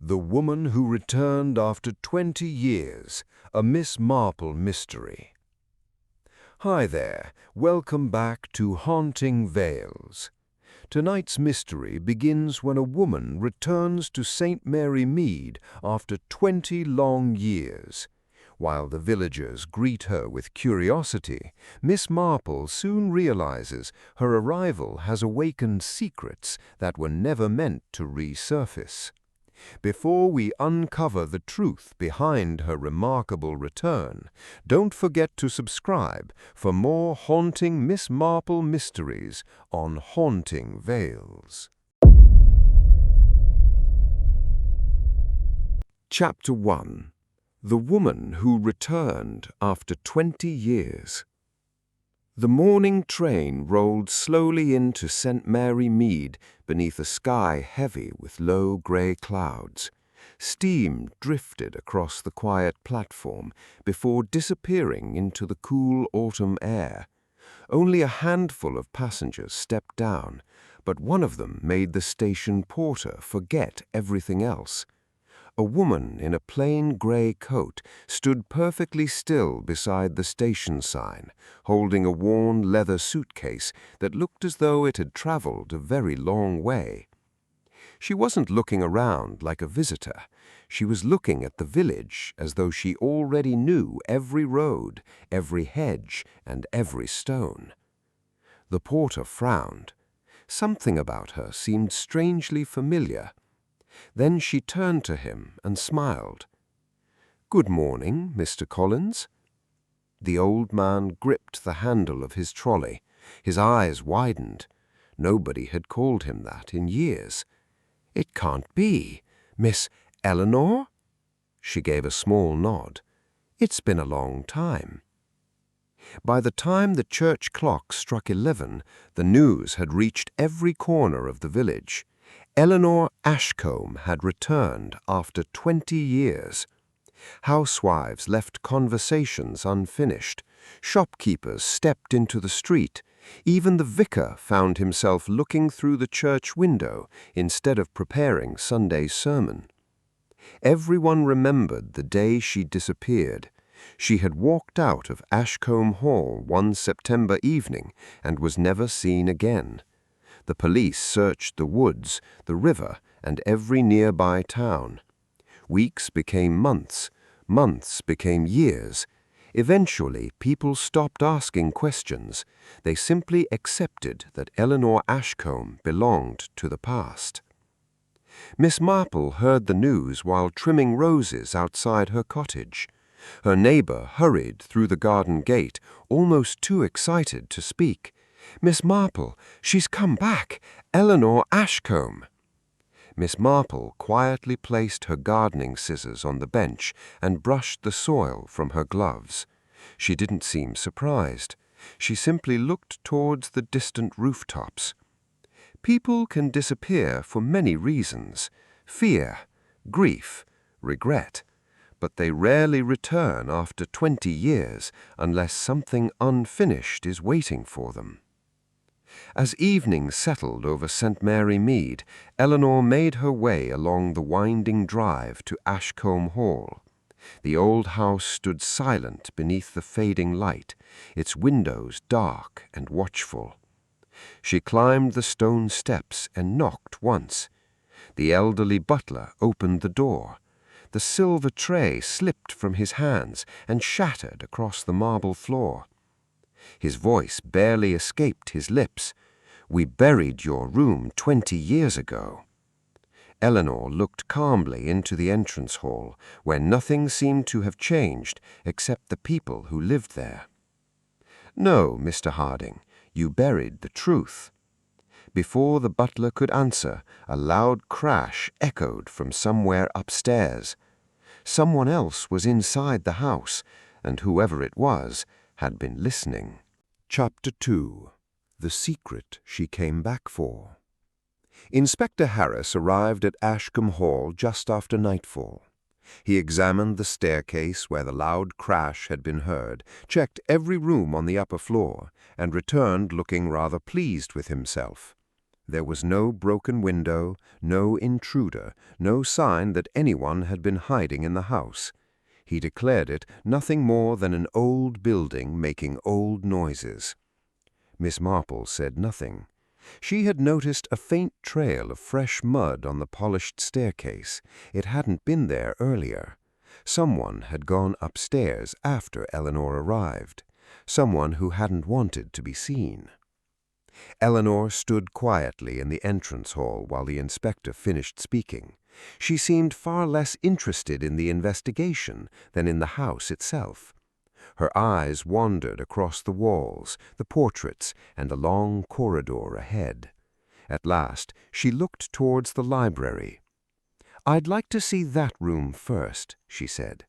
The Woman Who Returned After 20 Years, a Miss Marple mystery. Hi there, welcome back to Haunting Vales. Tonight's mystery begins when a woman returns to St. Mary Mead after 20 long years. While the villagers greet her with curiosity, Miss Marple soon realizes her arrival has awakened secrets that were never meant to resurface. Before we uncover the truth behind her remarkable return, don't forget to subscribe for more haunting Miss Marple mysteries on Haunting Vales. Chapter 1. The Woman Who Returned After 20 Years. The morning train rolled slowly into St. Mary Mead beneath a sky heavy with low grey clouds. Steam drifted across the quiet platform before disappearing into the cool autumn air. Only a handful of passengers stepped down, but one of them made the station porter forget everything else. A woman in a plain grey coat stood perfectly still beside the station sign, holding a worn leather suitcase that looked as though it had traveled a very long way. She wasn't looking around like a visitor. She was looking at the village as though she already knew every road, every hedge, and every stone. The porter frowned. Something about her seemed strangely familiar. Then she turned to him and smiled. "Good morning, Mr. Collins." The old man gripped the handle of his trolley. His eyes widened. Nobody had called him that in years. "It can't be. Miss Eleanor?" She gave a small nod. "It's been a long time." By the time the church clock struck 11, the news had reached every corner of the village. Eleanor Ashcombe had returned after 20 years. Housewives left conversations unfinished. Shopkeepers stepped into the street. Even the vicar found himself looking through the church window instead of preparing Sunday's sermon. Everyone remembered the day she disappeared. She had walked out of Ashcombe Hall one September evening and was never seen again. The police searched the woods, the river, and every nearby town. Weeks became months, months became years. Eventually, people stopped asking questions. They simply accepted that Eleanor Ashcombe belonged to the past. Miss Marple heard the news while trimming roses outside her cottage. Her neighbor hurried through the garden gate, almost too excited to speak. "Miss Marple, she's come back! Eleanor Ashcombe!" Miss Marple quietly placed her gardening scissors on the bench and brushed the soil from her gloves. She didn't seem surprised. She simply looked towards the distant rooftops. People can disappear for many reasons: fear, grief, regret. But they rarely return after 20 years unless something unfinished is waiting for them. As evening settled over St. Mary Mead, Eleanor made her way along the winding drive to Ashcombe Hall. The old house stood silent beneath the fading light, its windows dark and watchful. She climbed the stone steps and knocked once. The elderly butler opened the door. The silver tray slipped from his hands and shattered across the marble floor. His voice barely escaped his lips. "We buried your room 20 years ago." Eleanor looked calmly into the entrance hall, where nothing seemed to have changed except the people who lived there. "No, Mr. Harding, you buried the truth." Before the butler could answer, a loud crash echoed from somewhere upstairs. Someone else was inside the house, and whoever it was had been listening. Chapter 2. The Secret She Came Back For. Inspector Harris arrived at Ashcombe Hall just after nightfall. He examined the staircase where the loud crash had been heard, checked every room on the upper floor, and returned looking rather pleased with himself. There was no broken window, no intruder, no sign that anyone had been hiding in the house. He declared it nothing more than an old building making old noises. Miss Marple said nothing. She had noticed a faint trail of fresh mud on the polished staircase. It hadn't been there earlier. Someone had gone upstairs after Eleanor arrived. Someone who hadn't wanted to be seen. Eleanor stood quietly in the entrance hall while the inspector finished speaking. She seemed far less interested in the investigation than in the house itself. Her eyes wandered across the walls, the portraits, and the long corridor ahead. At last, she looked towards the library. "I'd like to see that room first," she said.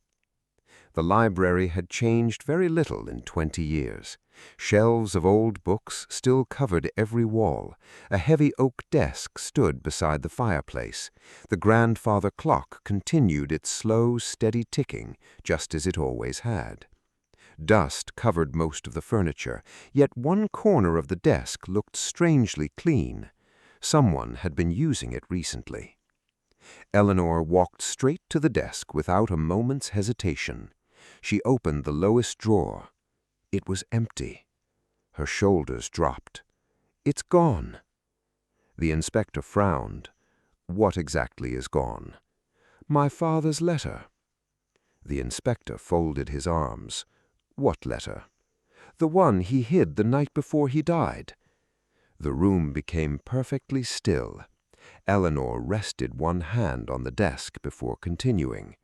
The library had changed very little in 20 years. Shelves of old books still covered every wall. A heavy oak desk stood beside the fireplace. The grandfather clock continued its slow, steady ticking, just as it always had. Dust covered most of the furniture, yet one corner of the desk looked strangely clean. Someone had been using it recently. Eleanor walked straight to the desk without a moment's hesitation. She opened the lowest drawer. It was empty. Her shoulders dropped. "It's gone." The inspector frowned. "What exactly is gone?" "My father's letter." The inspector folded his arms. "What letter?" "The one he hid the night before he died." The room became perfectly still. Eleanor rested one hand on the desk before continuing.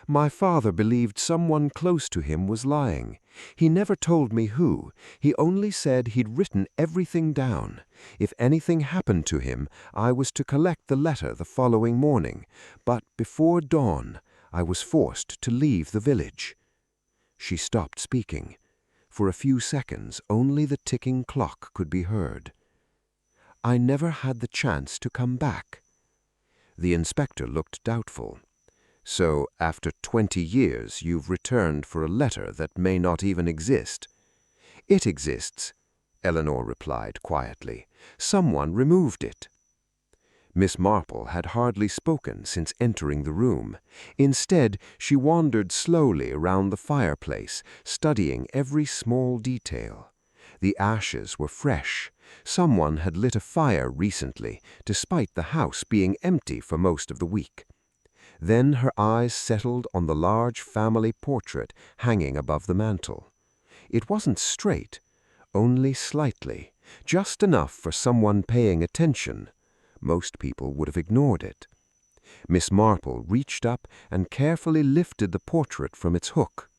"My father believed someone close to him was lying. He never told me who. He only said he'd written everything down. If anything happened to him, I was to collect the letter the following morning. But before dawn, I was forced to leave the village." She stopped speaking. For a few seconds, only the ticking clock could be heard. "I never had the chance to come back." The inspector looked doubtful. "So, after 20 years, you've returned for a letter that may not even exist?" "It exists," Eleanor replied quietly. "Someone removed it." Miss Marple had hardly spoken since entering the room. Instead, she wandered slowly around the fireplace, studying every small detail. The ashes were fresh. Someone had lit a fire recently, despite the house being empty for most of the week. Then her eyes settled on the large family portrait hanging above the mantel. It wasn't straight, only slightly, just enough for someone paying attention. Most people would have ignored it. Miss Marple reached up and carefully lifted the portrait from its hook.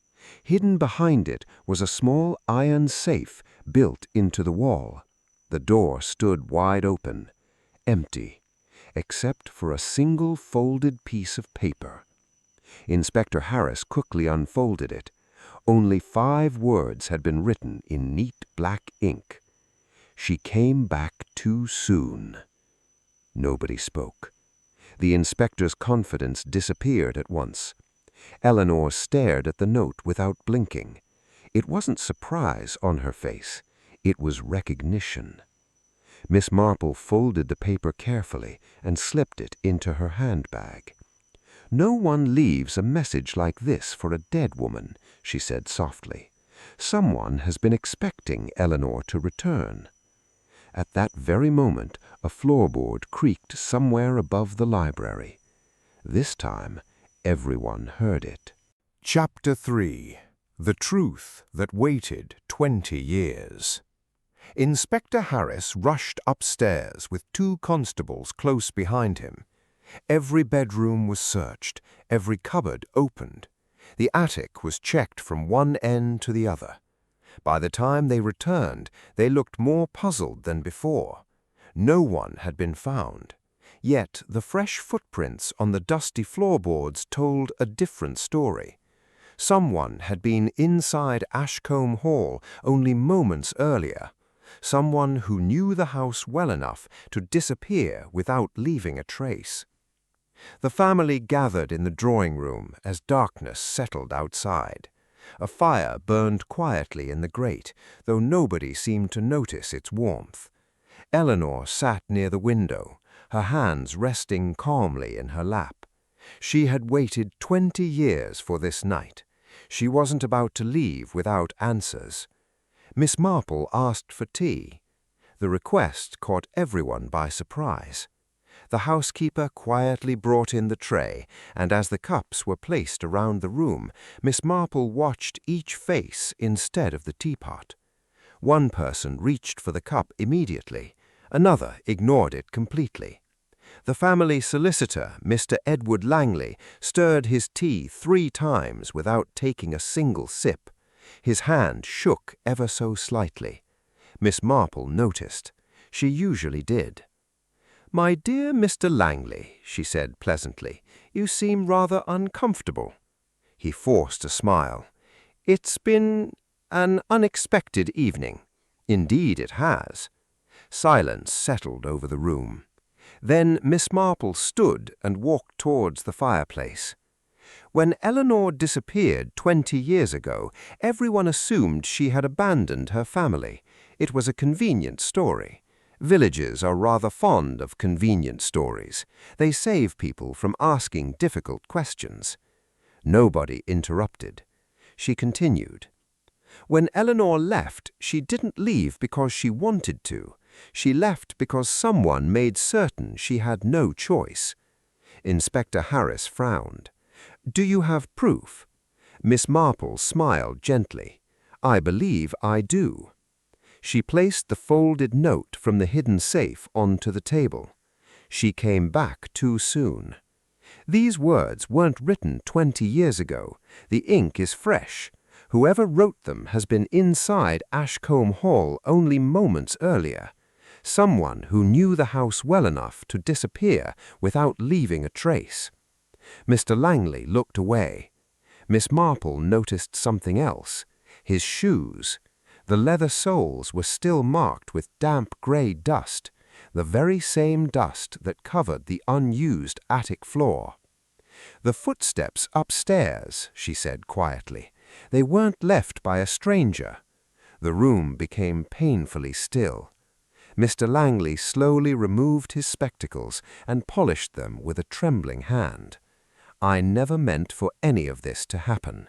Hidden behind it was a small iron safe built into the wall. The door stood wide open, empty, except for a single folded piece of paper. Inspector Harris quickly unfolded it. Only 5 words had been written in neat black ink. "She came back too soon." Nobody spoke. The inspector's confidence disappeared at once. Eleanor stared at the note without blinking. It wasn't surprise on her face. It was recognition. Miss Marple folded the paper carefully and slipped it into her handbag. "No one leaves a message like this for a dead woman," she said softly. "Someone has been expecting Eleanor to return." At that very moment, a floorboard creaked somewhere above the library. This time, everyone heard it. Chapter 3. The Truth That Waited 20 Years. Inspector Harris rushed upstairs with 2 constables close behind him. Every bedroom was searched, every cupboard opened. The attic was checked from one end to the other. By the time they returned, they looked more puzzled than before. No one had been found. Yet the fresh footprints on the dusty floorboards told a different story. Someone had been inside Ashcombe Hall only moments earlier. Someone who knew the house well enough to disappear without leaving a trace. The family gathered in the drawing room as darkness settled outside. A fire burned quietly in the grate, though nobody seemed to notice its warmth. Eleanor sat near the window, her hands resting calmly in her lap. She had waited 20 years for this night. She wasn't about to leave without answers. Miss Marple asked for tea. The request caught everyone by surprise. The housekeeper quietly brought in the tray, and as the cups were placed around the room, Miss Marple watched each face instead of the teapot. One person reached for the cup immediately. Another ignored it completely. The family solicitor, Mr. Edward Langley, stirred his tea 3 times without taking a single sip. His hand shook ever so slightly. Miss Marple noticed. She usually did. "My dear Mr. Langley," she said pleasantly, "you seem rather uncomfortable." He forced a smile. "It's been an unexpected evening." "Indeed it has." Silence settled over the room. Then Miss Marple stood and walked towards the fireplace. "When Eleanor disappeared 20 years ago, everyone assumed she had abandoned her family. It was a convenient story. Villagers are rather fond of convenient stories. They save people from asking difficult questions." Nobody interrupted. She continued. "When Eleanor left, she didn't leave because she wanted to. She left because someone made certain she had no choice." Inspector Harris frowned. "Do you have proof?" Miss Marple smiled gently. "I believe I do." She placed the folded note from the hidden safe onto the table. She came back too soon. "These words weren't written 20 years ago. The ink is fresh. Whoever wrote them has been inside Ashcombe Hall only moments earlier. Someone who knew the house well enough to disappear without leaving a trace." Mr. Langley looked away. Miss Marple noticed something else. His shoes. The leather soles were still marked with damp gray dust, the very same dust that covered the unused attic floor. "The footsteps upstairs," she said quietly. "They weren't left by a stranger." The room became painfully still. Mr. Langley slowly removed his spectacles and polished them with a trembling hand. "I never meant for any of this to happen."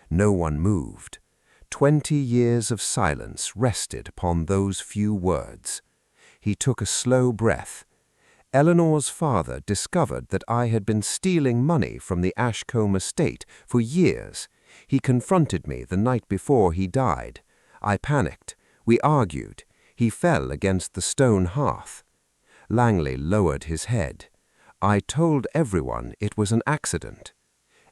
No one moved. 20 years of silence rested upon those few words. He took a slow breath. "Eleanor's father discovered that I had been stealing money from the Ashcombe estate for years. He confronted me the night before he died. I panicked. We argued. He fell against the stone hearth." Langley lowered his head. "I told everyone it was an accident."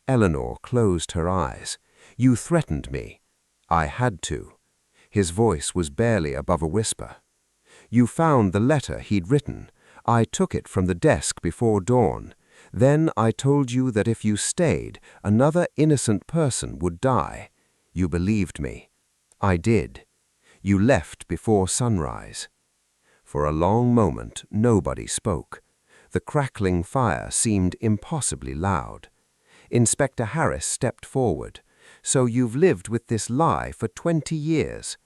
Eleanor closed her eyes. "You threatened me." "I had to." His voice was barely above a whisper. "You found the letter he'd written. I took it from the desk before dawn. Then I told you that if you stayed, another innocent person would die. You believed me." "I did." "You left before sunrise." For a long moment, nobody spoke. The crackling fire seemed impossibly loud. Inspector Harris stepped forward. "So you've lived with this lie for 20 years?"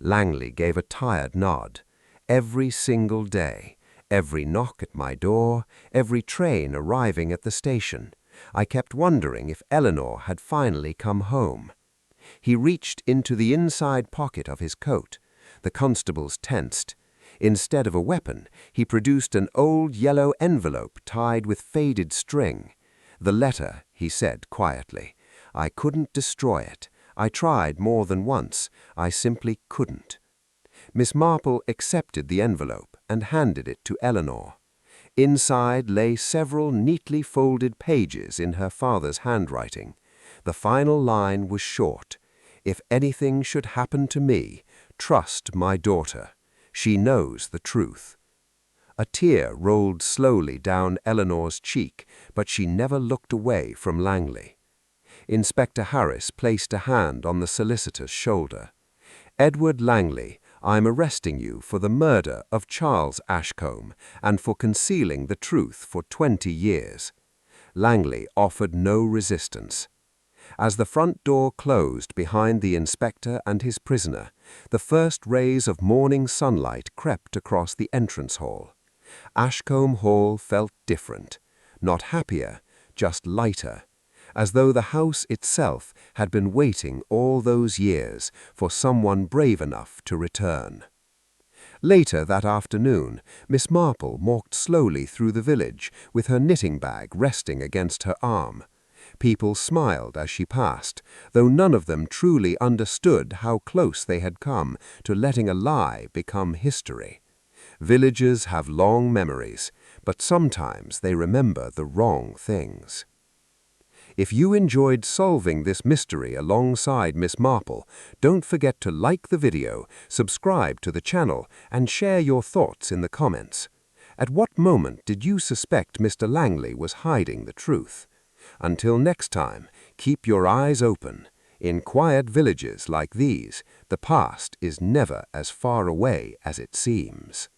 Langley gave a tired nod. "Every single day. Every knock at my door, every train arriving at the station. I kept wondering if Eleanor had finally come home." He reached into the inside pocket of his coat. The constables tensed. Instead of a weapon, he produced an old yellow envelope tied with faded string. "The letter," he said quietly. "I couldn't destroy it. I tried more than once. I simply couldn't." Miss Marple accepted the envelope and handed it to Eleanor. Inside lay several neatly folded pages in her father's handwriting. The final line was short. "If anything should happen to me, trust my daughter. She knows the truth." A tear rolled slowly down Eleanor's cheek, but she never looked away from Langley. Inspector Harris placed a hand on the solicitor's shoulder. "Edward Langley, I'm arresting you for the murder of Charles Ashcombe and for concealing the truth for 20 years." Langley offered no resistance. As the front door closed behind the inspector and his prisoner, the first rays of morning sunlight crept across the entrance hall. Ashcombe Hall felt different, not happier, just lighter, as though the house itself had been waiting all those years for someone brave enough to return. Later that afternoon, Miss Marple walked slowly through the village with her knitting bag resting against her arm. People smiled as she passed, though none of them truly understood how close they had come to letting a lie become history. Villagers have long memories, but sometimes they remember the wrong things. If you enjoyed solving this mystery alongside Miss Marple, don't forget to like the video, subscribe to the channel, and share your thoughts in the comments. At what moment did you suspect Mr. Langley was hiding the truth? Until next time, keep your eyes open. In quiet villages like these, the past is never as far away as it seems.